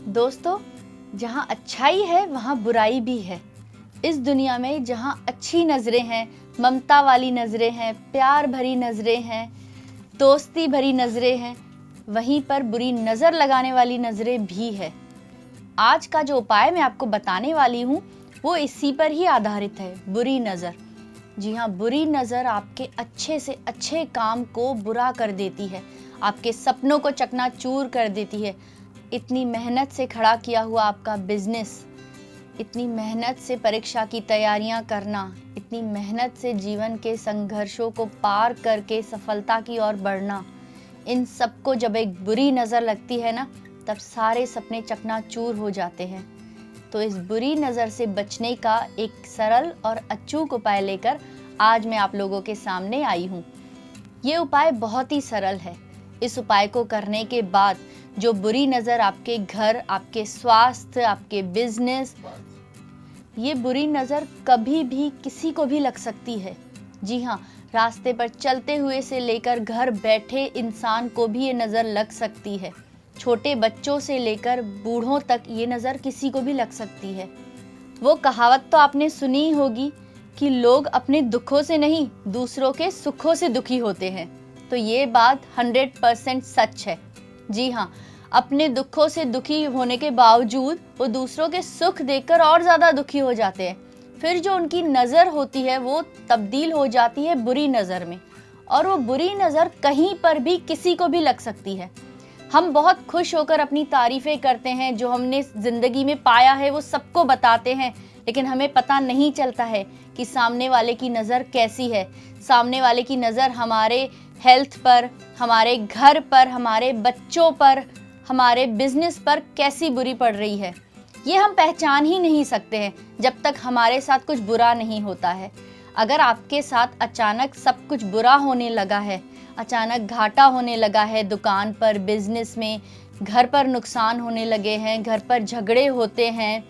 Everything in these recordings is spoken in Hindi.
दोस्तों, जहाँ अच्छाई है वहाँ बुराई भी है। इस दुनिया में जहाँ अच्छी नज़रें हैं, ममता वाली नज़रें हैं, प्यार भरी नज़रें हैं, दोस्ती भरी नज़रें हैं, वहीं पर बुरी नज़र लगाने वाली नज़रें भी है। आज का जो उपाय मैं आपको बताने वाली हूँ वो इसी पर ही आधारित है, बुरी नज़र। जी हाँ, बुरी नज़र आपके अच्छे से अच्छे काम को बुरा कर देती है, आपके सपनों को चकनाचूर कर देती है। इतनी मेहनत से खड़ा किया हुआ आपका बिजनेस, इतनी मेहनत से परीक्षा की तैयारियां करना, इतनी मेहनत से जीवन के संघर्षों को पार करके सफलता की ओर बढ़ना, इन सबको जब एक बुरी नज़र लगती है ना, तब सारे सपने चकनाचूर हो जाते हैं। तो इस बुरी नज़र से बचने का एक सरल और अचूक उपाय लेकर आज मैं आप लोगों के सामने आई हूँ। ये उपाय बहुत ही सरल है। इस उपाय को करने के बाद जो बुरी नज़र आपके घर, आपके स्वास्थ्य, आपके बिजनेस, ये बुरी नज़र कभी भी किसी को भी लग सकती है। जी हाँ, रास्ते पर चलते हुए से लेकर घर बैठे इंसान को भी ये नज़र लग सकती है। छोटे बच्चों से लेकर बूढ़ों तक ये नज़र किसी को भी लग सकती है। वो कहावत तो आपने सुनी ही होगी कि लोग अपने दुखों से नहीं, दूसरों के सुखों से दुखी होते हैं। तो ये बात 100% सच है। जी हाँ, अपने दुखों से दुखी होने के बावजूद वो दूसरों के सुख देखकर और ज़्यादा दुखी हो जाते हैं। फिर जो उनकी नज़र होती है वो तब्दील हो जाती है बुरी नज़र में, और वो बुरी नज़र कहीं पर भी किसी को भी लग सकती है। हम बहुत खुश होकर अपनी तारीफ़ें करते हैं, जो हमने ज़िंदगी में पाया है वो सबको बताते हैं, लेकिन हमें पता नहीं चलता है कि सामने वाले की नज़र कैसी है। सामने वाले की नज़र हमारे हेल्थ पर, हमारे घर पर, हमारे बच्चों पर, हमारे बिजनेस पर कैसी बुरी पड़ रही है, ये हम पहचान ही नहीं सकते हैं जब तक हमारे साथ कुछ बुरा नहीं होता है। अगर आपके साथ अचानक सब कुछ बुरा होने लगा है, अचानक घाटा होने लगा है दुकान पर, बिजनेस में, घर पर नुकसान होने लगे हैं, घर पर झगड़े होते हैं,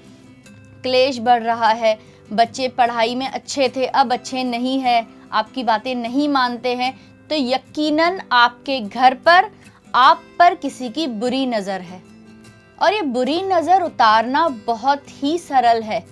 क्लेश बढ़ रहा है, बच्चे पढ़ाई में अच्छे थे अब अच्छे नहीं है, आपकी बातें नहीं मानते हैं, तो यकीनन आपके घर पर, आप पर किसी की बुरी नज़र है। और ये बुरी नज़र उतारना बहुत ही सरल है।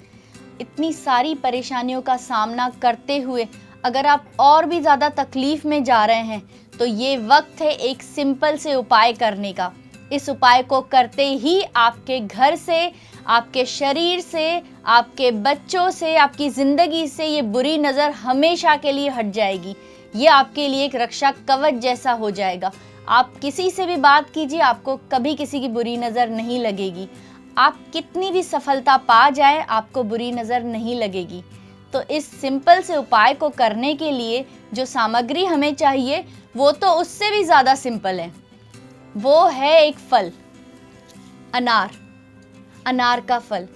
इतनी सारी परेशानियों का सामना करते हुए अगर आप और भी ज़्यादा तकलीफ़ में जा रहे हैं, तो ये वक्त है एक सिंपल से उपाय करने का। इस उपाय को करते ही आपके घर से, आपके शरीर से, आपके बच्चों से, आपकी ज़िंदगी से ये बुरी नज़र हमेशा के लिए हट जाएगी। ये आपके लिए एक रक्षा कवच जैसा हो जाएगा। आप किसी से भी बात कीजिए, आपको कभी किसी की बुरी नज़र नहीं लगेगी। आप कितनी भी सफलता पा जाए, आपको बुरी नज़र नहीं लगेगी। तो इस सिंपल से उपाय को करने के लिए जो सामग्री हमें चाहिए वो तो उससे भी ज़्यादा सिंपल है। वो है एक फल, अनार। अनार का फल,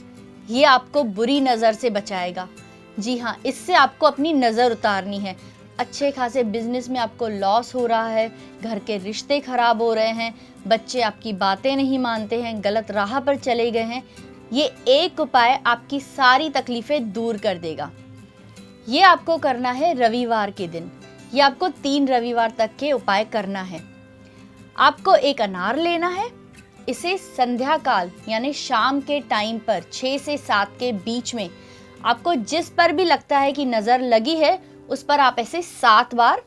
ये आपको बुरी नज़र से बचाएगा। जी हाँ, इससे आपको अपनी नज़र उतारनी है। अच्छे खासे बिजनेस में आपको लॉस हो रहा है, घर के रिश्ते खराब हो रहे हैं, बच्चे आपकी बातें नहीं मानते हैं, गलत राह पर चले गए हैं, ये एक उपाय आपकी सारी तकलीफ़ें दूर कर देगा। ये आपको करना है रविवार के दिन। ये आपको 3 रविवार तक के उपाय करना है। आपको एक अनार लेना है, इसे संध्या काल यानी शाम के टाइम पर 6 से 7 के बीच में आपको जिस पर भी लगता है कि नज़र लगी है उस पर आप ऐसे 7 बार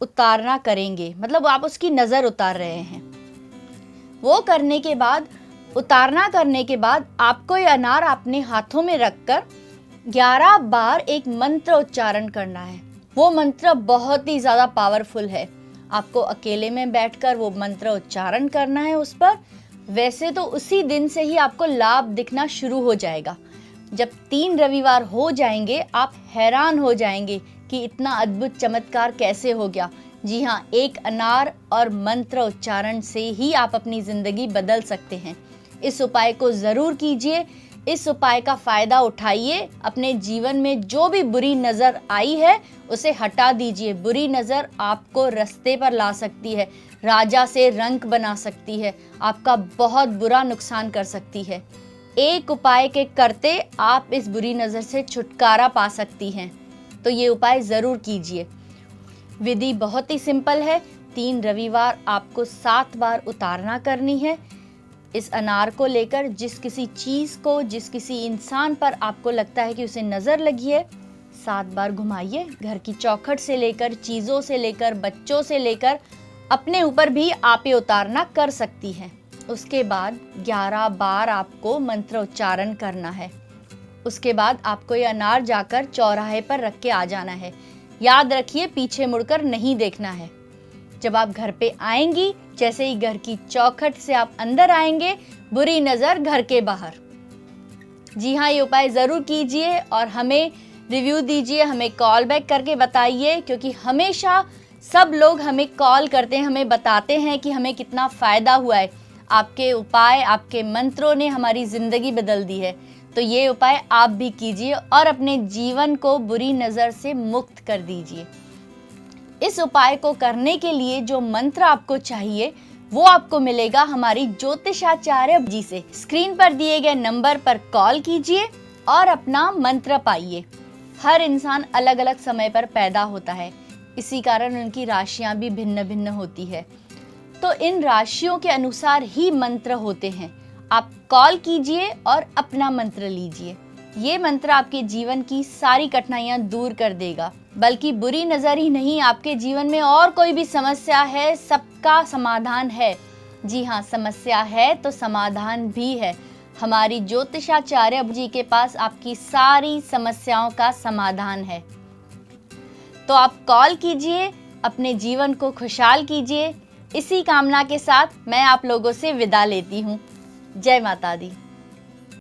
उतारना करेंगे, मतलब आप उसकी नज़र उतार रहे हैं। वो करने के बाद, उतारना करने के बाद आपको ये अनार अपने हाथों में रखकर 11 बार एक मंत्र उच्चारण करना है। वो मंत्र बहुत ही ज़्यादा पावरफुल है। आपको अकेले में बैठकर वो मंत्र उच्चारण करना है उस पर। वैसे तो उसी दिन से ही आपको लाभ दिखना शुरू हो जाएगा। जब 3 रविवार हो जाएंगे आप हैरान हो जाएंगे कि इतना अद्भुत चमत्कार कैसे हो गया। जी हाँ, एक अनार और मंत्र उच्चारण से ही आप अपनी ज़िंदगी बदल सकते हैं। इस उपाय को ज़रूर कीजिए। इस उपाय का फ़ायदा उठाइए। अपने जीवन में जो भी बुरी नज़र आई है उसे हटा दीजिए। बुरी नज़र आपको रास्ते पर ला सकती है, राजा से रंक बना सकती है, आपका बहुत बुरा नुकसान कर सकती है। एक उपाय के करते आप इस बुरी नज़र से छुटकारा पा सकती हैं। तो ये उपाय ज़रूर कीजिए। विधि बहुत ही सिंपल है। 3 रविवार आपको 7 बार उतारना करनी है। इस अनार को लेकर जिस किसी चीज़ को, जिस किसी इंसान पर आपको लगता है कि उसे नज़र लगी है, 7 बार घुमाइए। घर की चौखट से लेकर, चीज़ों से लेकर, बच्चों से लेकर अपने ऊपर भी आप ये उतारना कर सकती हैं। उसके बाद 11 बार आपको मंत्र उच्चारण करना है। उसके बाद आपको ये अनार जाकर चौराहे पर रख के आ जाना है। याद रखिए, पीछे मुड़कर नहीं देखना है। जब आप घर पे आएंगी, जैसे ही घर की चौखट से आप अंदर आएंगे, बुरी नज़र घर के बाहर। जी हाँ, ये उपाय ज़रूर कीजिए और हमें रिव्यू दीजिए, हमें कॉल बैक करके बताइए, क्योंकि हमेशा सब लोग हमें कॉल करते हैं, हमें बताते हैं कि हमें कितना फ़ायदा हुआ है। आपके उपाय, आपके मंत्रों ने हमारी ज़िंदगी बदल दी है। तो ये उपाय आप भी कीजिए और अपने जीवन को बुरी नज़र से मुक्त कर दीजिए। इस उपाय को करने के लिए जो मंत्र आपको चाहिए वो आपको मिलेगा हमारी ज्योतिषाचार्य जी से। स्क्रीन पर दिए गए नंबर पर कॉल कीजिए और अपना मंत्र पाइए। हर इंसान अलग अलग समय पर पैदा होता है, इसी कारण उनकी राशियां भी भिन्न भिन्न होती है। तो इन राशियों के अनुसार ही मंत्र होते हैं। आप कॉल कीजिए और अपना मंत्र लीजिए। ये मंत्र आपके जीवन की सारी कठिनाइयां दूर कर देगा। बल्कि बुरी नज़र ही नहीं, आपके जीवन में और कोई भी समस्या है, सबका समाधान है। जी हाँ, समस्या है तो समाधान भी है। हमारी ज्योतिषाचार्य जी के पास आपकी सारी समस्याओं का समाधान है। तो आप कॉल कीजिए, अपने जीवन को खुशहाल कीजिए। इसी कामना के साथ मैं आप लोगों से विदा लेती हूँ। जय माता दी।